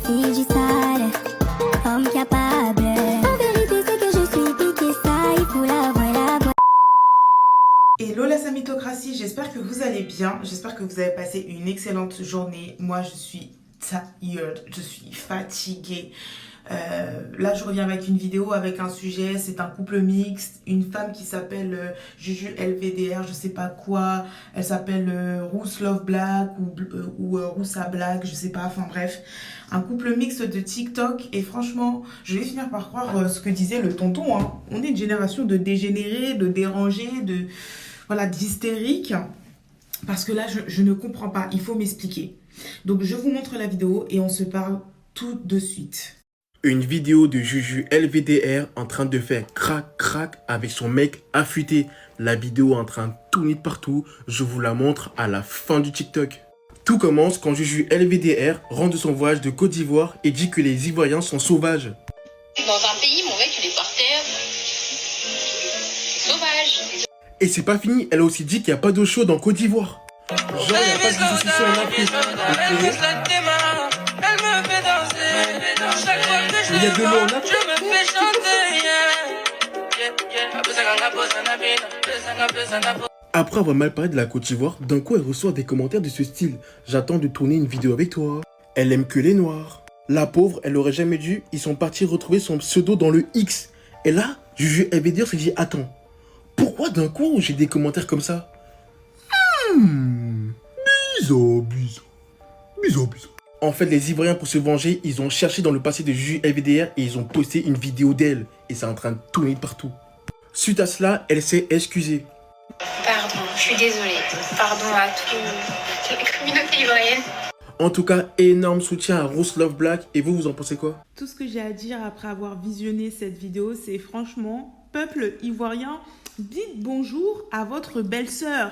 fille du sale, homme capable. En vérité, c'est que je suis piqué ça, il faut la voilà. Hello la samitocratie, j'espère que vous allez bien, j'espère que vous avez passé une excellente journée. Moi je suis tired, je suis fatiguée. Là je reviens avec une vidéo avec un sujet, c'est un couple mixte, une femme qui s'appelle Juju LVDR, je sais pas quoi, elle s'appelle Rousse Love Black ou Roussa Black, je sais pas, enfin bref. Un couple mixte de TikTok et franchement, je vais finir par croire ce que disait le tonton, hein. On est une génération de dégénérés, de dérangés, voilà, d'hystériques. Parce que là, je ne comprends pas, il faut m'expliquer. Donc je vous montre la vidéo et on se parle tout de suite. Une vidéo de Juju LVDR en train de faire crac crac avec son mec affûté. La vidéo est en train de tourner de partout. Je vous la montre à la fin du TikTok. Tout commence quand Juju LVDR rentre de son voyage de Côte d'Ivoire et dit que les Ivoiriens sont sauvages. Dans un pays, mon mec, il est par terre. C'est sauvage. Et c'est pas fini, elle a aussi dit qu'il n'y a pas d'eau chaude en Côte d'Ivoire. Genre, il n'y a pas de dissociation en Afrique. Mais il y a de l'eau en Afrique. Après avoir mal parlé de la Côte d'Ivoire, d'un coup elle reçoit des commentaires de ce style. J'attends de tourner une vidéo avec toi. Elle aime que les noirs. La pauvre, elle aurait jamais dû. Ils sont partis retrouver son pseudo dans le X. Et là, Juju LVDR s'est dit, attends, pourquoi d'un coup j'ai des commentaires comme ça? Bizarre. En fait, les Ivoiriens, pour se venger, ils ont cherché dans le passé de Juju LVDR et ils ont posté une vidéo d'elle. Et c'est en train de tourner de partout. Suite à cela, elle s'est excusée. Pardon, je suis désolée. Pardon à toute la communauté ivoirienne. En tout cas, énorme soutien à Rousse Love Black. Et vous en pensez quoi? Tout ce que j'ai à dire après avoir visionné cette vidéo, c'est franchement, peuple ivoirien, dites bonjour à votre belle-sœur.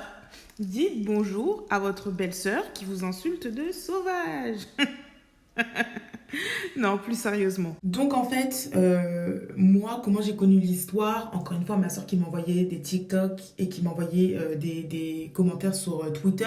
Dites bonjour à votre belle-sœur qui vous insulte de sauvage. Non, plus sérieusement. Donc en fait, moi, comment j'ai connu l'histoire, encore une fois, ma soeur qui m'envoyait des TikTok et qui m'envoyait des commentaires sur Twitter.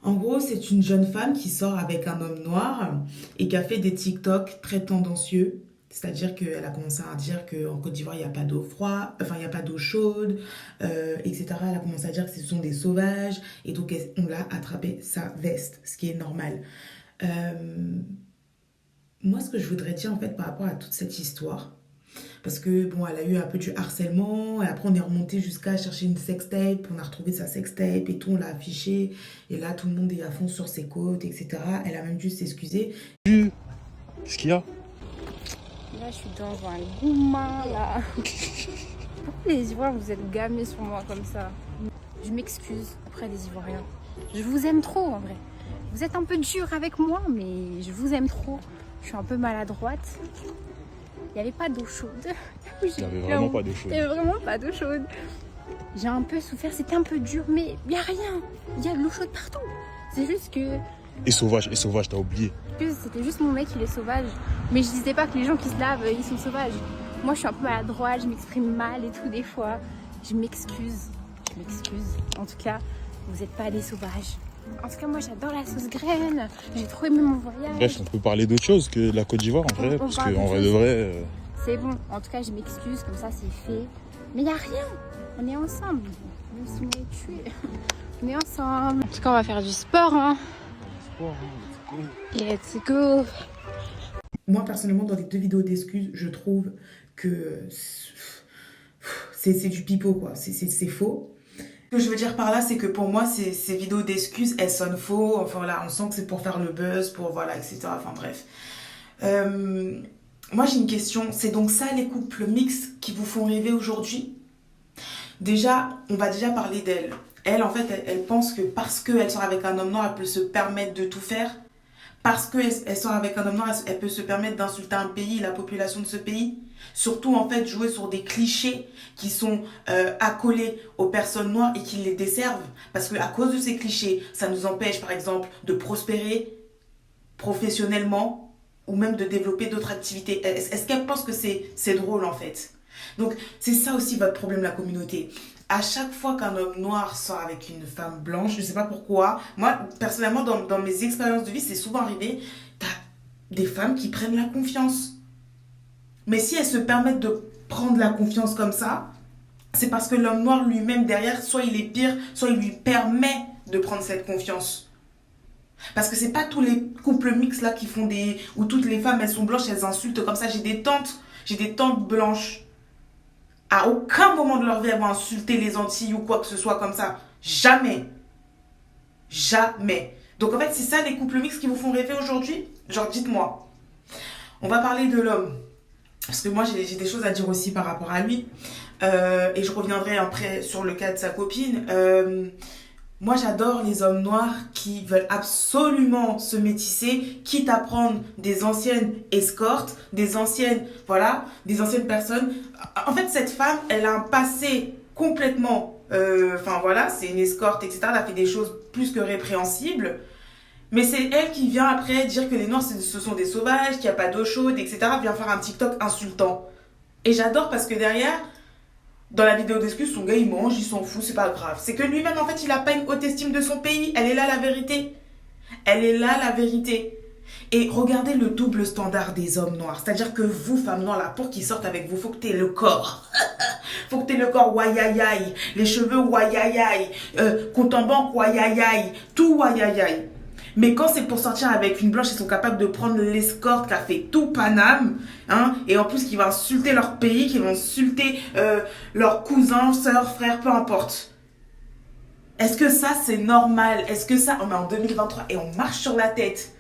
En gros, c'est une jeune femme qui sort avec un homme noir et qui a fait des TikTok très tendancieux. C'est-à-dire qu'elle a commencé à dire qu'en Côte d'Ivoire, il n'y a pas d'eau froide, enfin, il n'y a pas d'eau chaude, etc. Elle a commencé à dire que ce sont des sauvages. Et donc, on l'a attrapé sa veste, ce qui est normal. Moi, ce que je voudrais dire, en fait, par rapport à toute cette histoire, parce que, bon, elle a eu un peu du harcèlement, et après, on est remonté jusqu'à chercher une sextape, on a retrouvé sa sextape et tout, on l'a affiché, et là, tout le monde est à fond sur ses côtes, etc. Elle a même dû s'excuser. Qu'est-ce qu'il y a? Là, je suis dans un gourmand, là. Pourquoi les Ivoiriens, vous êtes gamés sur moi comme ça? Je m'excuse auprès des Ivoiriens. Je vous aime trop, en vrai. Vous êtes un peu dur avec moi, mais je vous aime trop. Je suis un peu maladroite. Il n'y avait pas d'eau chaude. Il n'y avait vraiment pas d'eau chaude. Il n'y avait vraiment pas d'eau chaude. J'ai un peu souffert, c'était un peu dur, mais il n'y a rien. Il y a de l'eau chaude partout. C'est juste que... Et sauvage, t'as oublié. C'était juste mon mec, il est sauvage. Mais je disais pas que les gens qui se lavent, ils sont sauvages. Moi, je suis un peu maladroite, je m'exprime mal et tout des fois. Je m'excuse. En tout cas, vous n'êtes pas des sauvages. En tout cas, moi, j'adore la sauce graine. J'ai trop aimé mon voyage. Bref, on peut parler d'autre chose que de la Côte d'Ivoire en vrai. Parce qu'en vrai de vrai... C'est bon. En tout cas, je m'excuse. Comme ça, c'est fait. Mais il n'y a rien. On est ensemble. Même si on est tués. On est ensemble. En tout cas, on va faire du sport, hein. Let's go. Moi, personnellement, dans les deux vidéos d'excuses, je trouve que c'est du pipeau, quoi. C'est faux. Ce que je veux dire par là, c'est que pour moi, ces vidéos d'excuses, elles sonnent faux. Enfin, voilà, on sent que c'est pour faire le buzz, pour, voilà, etc. Enfin, bref. Moi, j'ai une question. C'est donc ça, les couples mixtes qui vous font rêver aujourd'hui? Déjà, on va déjà parler d'elle. Elle, en fait, elle pense que parce qu'elle sort avec un homme noir, elle peut se permettre de tout faire. Parce qu'elle sort avec un homme noir, elle peut se permettre d'insulter un pays, la population de ce pays. Surtout, en fait, jouer sur des clichés qui sont accolés aux personnes noires et qui les desservent. Parce qu'à cause de ces clichés, ça nous empêche, par exemple, de prospérer professionnellement ou même de développer d'autres activités. Est-ce qu'elle pense que c'est drôle, en fait? Donc, c'est ça aussi votre problème, la communauté. À chaque fois qu'un homme noir sort avec une femme blanche, je ne sais pas pourquoi, moi, personnellement, dans mes expériences de vie, c'est souvent arrivé, t'as des femmes qui prennent la confiance. Mais si elles se permettent de prendre la confiance comme ça, c'est parce que l'homme noir lui-même derrière, soit il est pire, soit il lui permet de prendre cette confiance. Parce que c'est pas tous les couples mixtes là qui font des... où toutes les femmes elles sont blanches, elles insultent comme ça. J'ai des tantes blanches. À aucun moment de leur vie elles vont insulter les Antilles ou quoi que ce soit comme ça. Jamais. Jamais. Donc en fait c'est ça les couples mixtes qui vous font rêver aujourd'hui? Genre dites-moi. On va parler de l'homme. Parce que moi j'ai des choses à dire aussi par rapport à lui. Et je reviendrai après sur le cas de sa copine. Moi j'adore les hommes noirs qui veulent absolument se métisser, quitte à prendre des anciennes escortes, des anciennes personnes. En fait cette femme, elle a un passé complètement, c'est une escorte, etc. Elle a fait des choses plus que répréhensibles. Mais c'est elle qui vient après dire que les noirs ce sont des sauvages, qu'il n'y a pas d'eau chaude, etc. Vient faire un TikTok insultant. Et j'adore parce que derrière... Dans la vidéo d'excuse, son gars il mange, il s'en fout, c'est pas grave. C'est que lui-même en fait il a pas une haute estime de son pays. Elle est là la vérité. Elle est là la vérité. Et regardez le double standard des hommes noirs. C'est-à-dire que vous, femmes noires là, pour qu'ils sortent avec vous, faut que t'aies le corps. Faut que t'aies le corps waiaïaï. Les cheveux waiaïaï. Compte en banque waiaïaï. Tout waiaïaï. Mais quand c'est pour sortir avec une blanche, ils sont capables de prendre l'escorte qui a fait tout Paname, hein, et en plus qui va insulter leur pays, qui vont insulter leurs cousins, sœurs, frères, peu importe. Est-ce que ça c'est normal? Est-ce que ça, on est en 2023 et on marche sur la tête?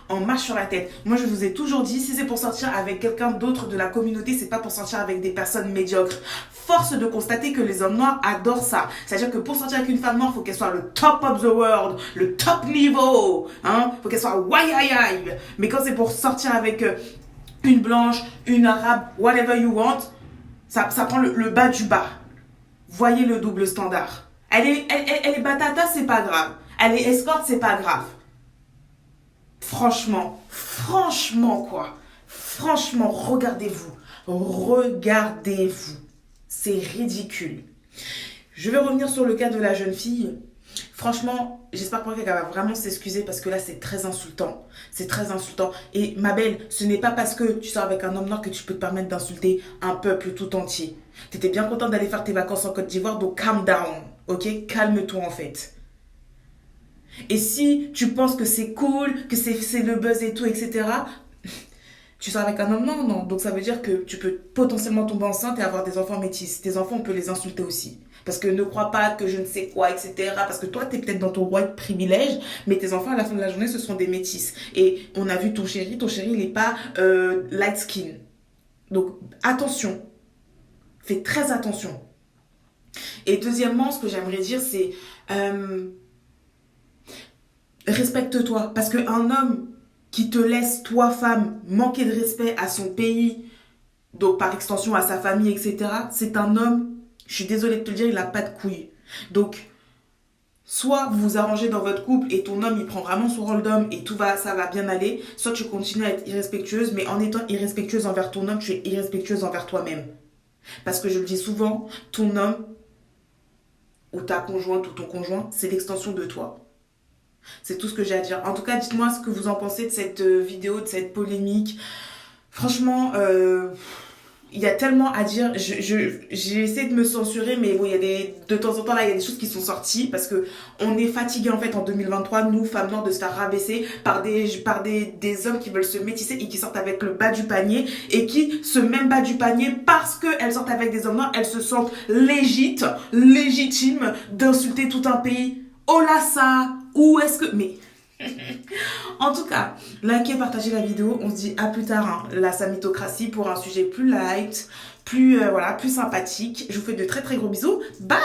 On marche sur la tête. Moi je vous ai toujours dit, si c'est pour sortir avec quelqu'un d'autre de la communauté, c'est pas pour sortir avec des personnes médiocres. Force de constater que les hommes noirs adorent ça. C'est-à-dire que pour sortir avec une femme noire, il faut qu'elle soit le top of the world, le top niveau, hein. Faut qu'elle soit waiaïaï. Mais quand c'est pour sortir avec une blanche, une arabe, whatever you want, ça prend le bas du bas. Voyez le double standard. Elle est batata, c'est pas grave. Elle est escorte, c'est pas grave. Franchement, quoi. Franchement, regardez-vous. C'est ridicule. Je vais revenir sur le cas de la jeune fille. Franchement, j'espère pour elle qu'elle va vraiment s'excuser parce que là, c'est très insultant. C'est très insultant. Et ma belle, ce n'est pas parce que tu sors avec un homme noir que tu peux te permettre d'insulter un peuple tout entier. Tu étais bien contente d'aller faire tes vacances en Côte d'Ivoire, donc calm down. Ok? Calme-toi en fait. Et si tu penses que c'est cool, que c'est le buzz et tout, etc., tu sors avec un homme noir, non. Donc ça veut dire que tu peux potentiellement tomber enceinte et avoir des enfants métis. Tes enfants, on peut les insulter aussi. Parce que ne crois pas que je ne sais quoi, etc. Parce que toi, t'es peut-être dans ton white privilège, mais tes enfants, à la fin de la journée, ce sont des métis. Et on a vu ton chéri, il n'est pas light skin. Donc attention. Fais très attention. Et deuxièmement, ce que j'aimerais dire, c'est... respecte-toi. Parce qu'un homme qui te laisse, toi, femme, manquer de respect à son pays, donc par extension à sa famille, etc., c'est un homme, je suis désolée de te le dire, il n'a pas de couilles. Donc, soit vous vous arrangez dans votre couple et ton homme, il prend vraiment son rôle d'homme et ça va bien aller, soit tu continues à être irrespectueuse, mais en étant irrespectueuse envers ton homme, tu es irrespectueuse envers toi-même. Parce que je le dis souvent, ton homme, ou ta conjointe, ou ton conjoint, c'est l'extension de toi. C'est tout ce que j'ai à dire. En tout cas, dites-moi ce que vous en pensez de cette vidéo, de cette polémique. Franchement, il y a tellement à dire. J'ai essayé de me censurer, mais bon, de temps en temps, là, il y a des choses qui sont sorties parce que on est fatigué en fait en 2023, nous, femmes noires, de se faire rabaisser par des hommes qui veulent se métisser et qui sortent avec le bas du panier et qui, ce même bas du panier, parce qu'elles sortent avec des hommes noirs, elles se sentent légitimes d'insulter tout un pays. Oh là ça! Où est-ce que... Mais... En tout cas, likez, partagez la vidéo. On se dit à plus tard, hein, la samitocratie, pour un sujet plus light, plus sympathique. Je vous fais de très très gros bisous. Bye!